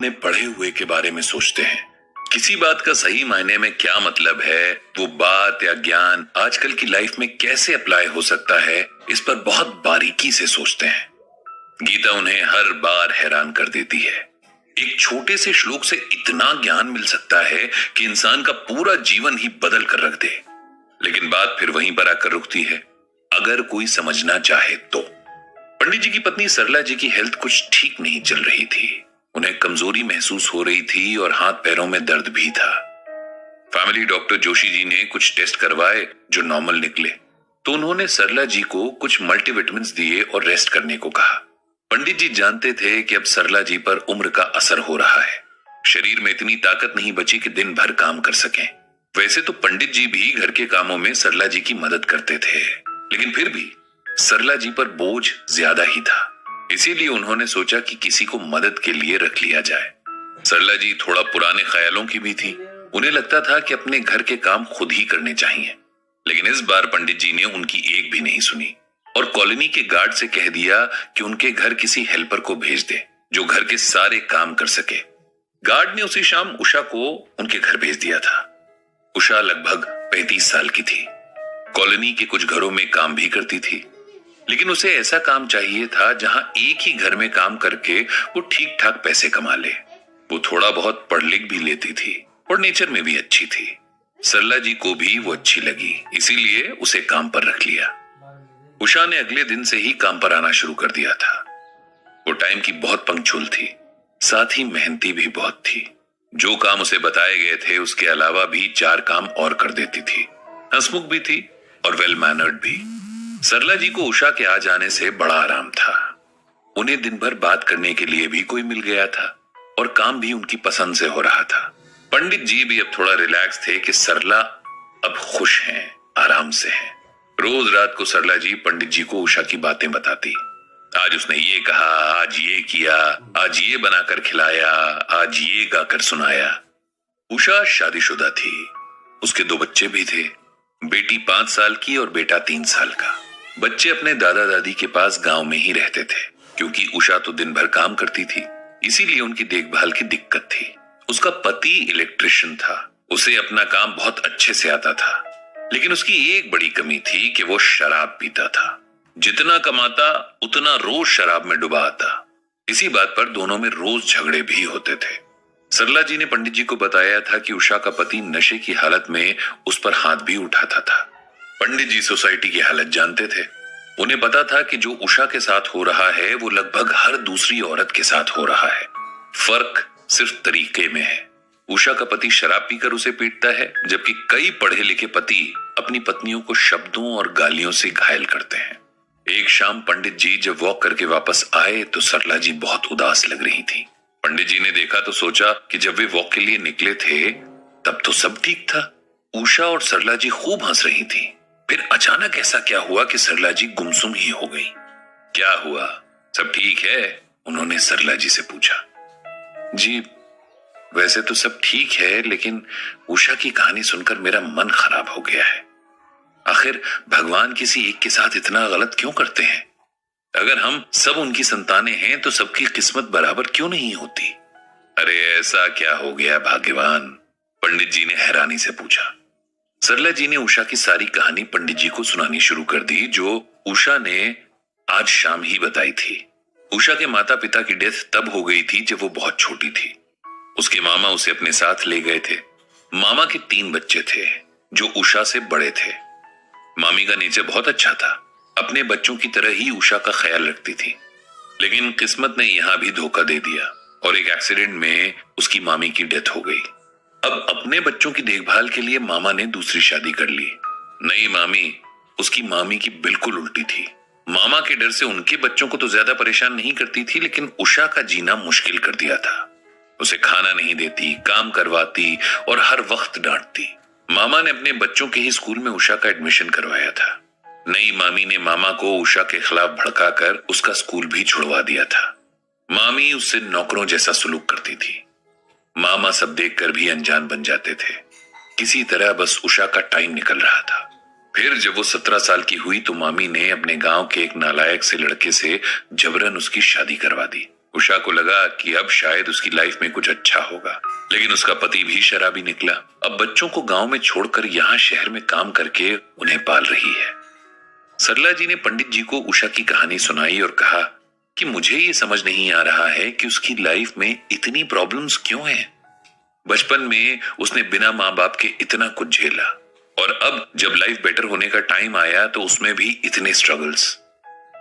अपने पढ़े हुए के बारे में सोचते हैं। किसी बात का सही मायने में क्या मतलब है, वो बात या ज्ञान आजकल की लाइफ में कैसे अप्लाई हो सकता है, इस पर बहुत बारीकी से सोचते हैं। गीता उन्हें हर बार हैरान कर देती है। एक छोटे से श्लोक से इतना ज्ञान मिल सकता है कि इंसान का पूरा जीवन ही बदल कर रख दे। लेकिन बात फिर वहीं पर आकर रुकती है, अगर कोई समझना चाहे तो। पंडित जी की पत्नी सरला जी की हेल्थ कुछ ठीक नहीं चल रही थी। उन्हें कमजोरी महसूस हो रही थी और हाथ पैरों में दर्द भी था। फैमिली डॉक्टर जोशी जी ने कुछ टेस्ट करवाए जो नॉर्मल निकले, तो उन्होंने सरला जी को कुछ मल्टीविटामिन्स दिए और रेस्ट करने को कहा। पंडित जी जानते थे कि अब सरला जी पर उम्र का असर हो रहा है। शरीर में इतनी ताकत नहीं बची कि दिन भर काम कर सकें। वैसे तो पंडित जी भी घर के कामों में सरला जी की मदद करते थे, लेकिन फिर भी सरला जी पर बोझ ज्यादा ही था। इसीलिए उन्होंने सोचा कि किसी को मदद के लिए रख लिया जाए। सरला जी थोड़ा पुराने ख्यालों की भी थी। उन्हें लगता था कि अपने घर के काम खुद ही करने चाहिए, लेकिन इस बार पंडित जी ने उनकी एक भी नहीं सुनी और कॉलोनी के गार्ड से कह दिया कि उनके घर किसी हेल्पर को भेज दे जो घर के सारे काम कर सके। गार्ड ने उसी शाम उषा को उनके घर भेज दिया था। उषा लगभग 35 साल की थी। कॉलोनी के कुछ घरों में काम भी करती थी, लेकिन उसे ऐसा काम चाहिए था जहां एक ही घर में काम करके वो ठीक ठाक पैसे कमा ले। वो थोड़ा बहुत पढ़ लिख भी लेती थी और नेचर में भी अच्छी थी। सरला जी को भी वो अच्छी लगी, इसीलिए उसे काम पर रख लिया। उषा ने अगले दिन से ही काम पर आना शुरू कर दिया था। वो टाइम की बहुत पंक्चुअल थी, साथ ही मेहनती भी बहुत थी। जो काम उसे बताए गए थे उसके अलावा भी 4 काम और कर देती थी। हंसमुख भी थी और वेल मैनर्ड भी। सरला जी को उषा के आ जाने से बड़ा आराम था। उन्हें दिन भर बात करने के लिए भी कोई मिल गया था और काम भी उनकी पसंद से हो रहा था। पंडित जी भी अब थोड़ा रिलैक्स थे कि सरला अब खुश हैं, आराम से हैं। रोज रात को सरला जी पंडित जी को उषा की बातें बताती। आज उसने ये कहा, आज ये किया, आज ये बनाकर खिलाया, आज ये गाकर सुनाया। उषा शादीशुदा थी। उसके 2 बच्चे भी थे, बेटी 5 साल की और बेटा 3 साल का। बच्चे अपने दादा दादी के पास गांव में ही रहते थे, क्योंकि उषा तो दिन भर काम करती थी, इसीलिए उनकी देखभाल की दिक्कत थी। उसका पति इलेक्ट्रिशियन था। उसे अपना काम बहुत अच्छे से आता था, लेकिन उसकी एक बड़ी कमी थी कि वो शराब पीता था। जितना कमाता उतना रोज शराब में डुबा आता। इसी बात पर दोनों में रोज झगड़े भी होते थे। सरला जी ने पंडित जी को बताया था कि उषा का पति नशे की हालत में उस पर हाथ भी उठाता था। पंडित जी सोसाइटी की हालत जानते थे। उन्हें पता था कि जो उषा के साथ हो रहा है वो लगभग हर दूसरी औरत के साथ हो रहा है। फर्क सिर्फ तरीके में है। उषा का पति शराब पीकर उसे पीटता है, जबकि कई पढ़े लिखे पति अपनी पत्नियों को शब्दों और गालियों से घायल करते हैं। एक शाम पंडित जी जब वॉक करके वापस आए तो सरला जी बहुत उदास लग रही थी। पंडित जी ने देखा तो सोचा कि जब वे वॉक के लिए निकले थे तब तो सब ठीक था। उषा और सरला जी खूब हंस रही थी। फिर अचानक ऐसा क्या हुआ कि सरला जी गुमसुम ही हो गई। क्या हुआ, सब ठीक है? उन्होंने सरला जी से पूछा। जी वैसे तो सब ठीक है, लेकिन उषा की कहानी सुनकर मेरा मन खराब हो गया है। आखिर भगवान किसी एक के साथ इतना गलत क्यों करते हैं? अगर हम सब उनकी संतानें हैं तो सबकी किस्मत बराबर क्यों नहीं होती? अरे ऐसा क्या हो गया भाग्यवान? पंडित जी ने हैरानी से पूछा। सरला जी ने उषा की सारी कहानी पंडित जी को सुनानी शुरू कर दी, जो उषा ने आज शाम ही बताई थी। उषा के माता पिता की डेथ तब हो गई थी जब वो बहुत छोटी थी। उसके मामा उसे अपने साथ ले गए थे। मामा के 3 बच्चे थे जो उषा से बड़े थे। मामी का नेचर बहुत अच्छा था, अपने बच्चों की तरह ही उषा का ख्याल रखती थी। लेकिन किस्मत ने यहां भी धोखा दे दिया और एक एक्सीडेंट में उसकी मामी की डेथ हो गई। अब अपने बच्चों की देखभाल के लिए मामा ने दूसरी शादी कर ली। नई मामी उसकी मामी की बिल्कुल उल्टी थी। मामा के डर से उनके बच्चों को तो ज्यादा परेशान नहीं करती थी, लेकिन उषा का जीना मुश्किल कर दिया था। उसे खाना नहीं देती, काम करवाती और हर वक्त डांटती। मामा ने अपने बच्चों के ही स्कूल में उषा का एडमिशन करवाया था। नई मामी ने मामा को उषा के खिलाफ भड़काकर उसका स्कूल भी छुड़वा दिया था। मामी उससे नौकरों जैसा सलूक करती थी। मामा सब देखकर भी अनजान बन जाते थे। किसी तरह बस उषा का टाइम निकल रहा था। फिर जब वो 17 साल की हुई तो मामी ने अपने गांव के एक नालायक से लड़के से जबरन उसकी शादी करवा दी। उषा को लगा कि अब शायद उसकी लाइफ में कुछ अच्छा होगा, लेकिन उसका पति भी शराबी निकला। अब बच्चों को गांव में छोड़कर यहाँ शहर में काम करके उन्हें पाल रही है। सरला जी ने पंडित जी को उषा की कहानी सुनाई और कहा कि मुझे ये समझ नहीं आ रहा है कि उसकी लाइफ में इतनी प्रॉब्लम्स क्यों हैं। बचपन में उसने बिना माँ बाप के इतना कुछ झेला और अब जब लाइफ बेटर होने का टाइम आया तो उसमें भी इतने स्ट्रगल्स।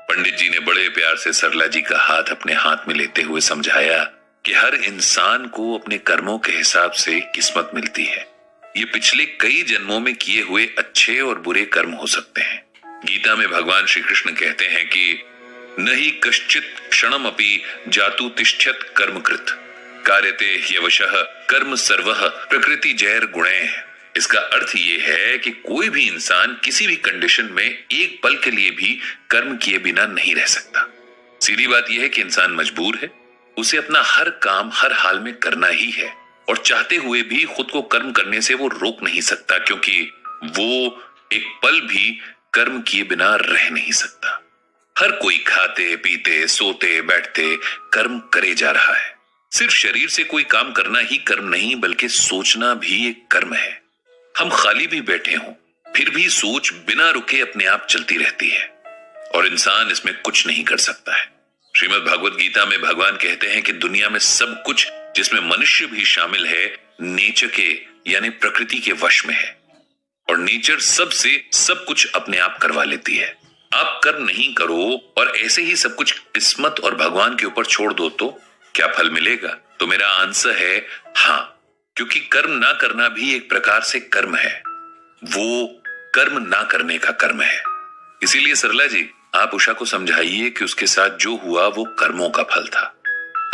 पंडित जी ने बड़े प्यार से सरला जी का हाथ अपने हाथ में लेते हुए समझाया कि हर इंसान को अपने कर्मों के हिसाब से किस्मत मिलती है। ये पिछले कई जन्मों में किए हुए अच्छे और बुरे कर्म हो सकते हैं। गीता में भगवान श्री कृष्ण कहते हैं कि नहि कश्चित क्षणम अपि जातु तिष्ठ्यत कर्मकृत कार्यते ह्यवशः कर्म सर्वः प्रकृति जैर गुणैः। इसका अर्थ ये है कि कोई भी इंसान किसी भी कंडीशन में एक पल के लिए भी कर्म किए बिना नहीं रह सकता। सीधी बात यह है कि इंसान मजबूर है, उसे अपना हर काम हर हाल में करना ही है और चाहते हुए भी खुद को कर्म करने से वो रोक नहीं सकता, क्योंकि वो एक पल भी कर्म किए बिना रह नहीं सकता। हर कोई खाते पीते सोते बैठते कर्म करे जा रहा है। सिर्फ शरीर से कोई काम करना ही कर्म नहीं, बल्कि सोचना भी एक कर्म है। हम खाली भी बैठे हों फिर भी सोच बिना रुके अपने आप चलती रहती है और इंसान इसमें कुछ नहीं कर सकता है। श्रीमद् भागवत गीता में भगवान कहते हैं कि दुनिया में सब कुछ, जिसमें मनुष्य भी शामिल है, नेचर के यानी प्रकृति के वश में है और नेचर सबसे सब कुछ अपने आप करवा लेती है। आप कर्म नहीं करो और ऐसे ही सब कुछ किस्मत और भगवान के ऊपर छोड़ दो तो क्या फल मिलेगा? तो मेरा आंसर है हाँ, क्योंकि कर्म ना करना भी एक प्रकार से कर्म है। वो कर्म ना करने का कर्म है। इसीलिए सरला जी, आप उषा को समझाइए कि उसके साथ जो हुआ वो कर्मों का फल था।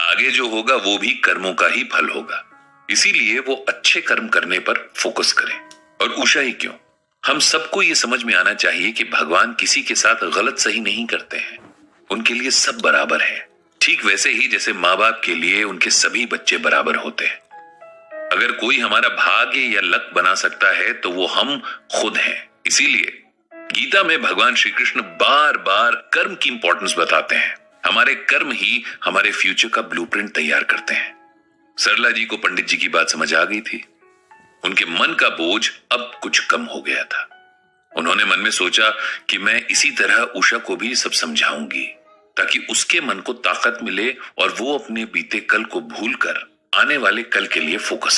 आगे जो होगा वो भी कर्मों का ही फल होगा। इसीलिए वो अच्छे कर्म करने पर फोकस करें। और उषा ही क्यों, हम सबको ये समझ में आना चाहिए कि भगवान किसी के साथ गलत सही नहीं करते हैं। उनके लिए सब बराबर है, ठीक वैसे ही जैसे माँ बाप के लिए उनके सभी बच्चे बराबर होते हैं। अगर कोई हमारा भाग्य या लक बना सकता है तो वो हम खुद हैं। इसीलिए गीता में भगवान श्री कृष्ण बार बार कर्म की इंपॉर्टेंस बताते हैं। हमारे कर्म ही हमारे फ्यूचर का ब्लूप्रिंट तैयार करते हैं। सरला जी को पंडित जी की बात समझ आ गई थी। उनके मन का बोझ अब कुछ कम हो गया था। उन्होंने मन में सोचा कि मैं इसी तरह उषा को भी सब समझाऊंगी ताकि उसके मन को ताकत मिले और वो अपने बीते कल को भूलकर आने वाले कल के लिए फोकस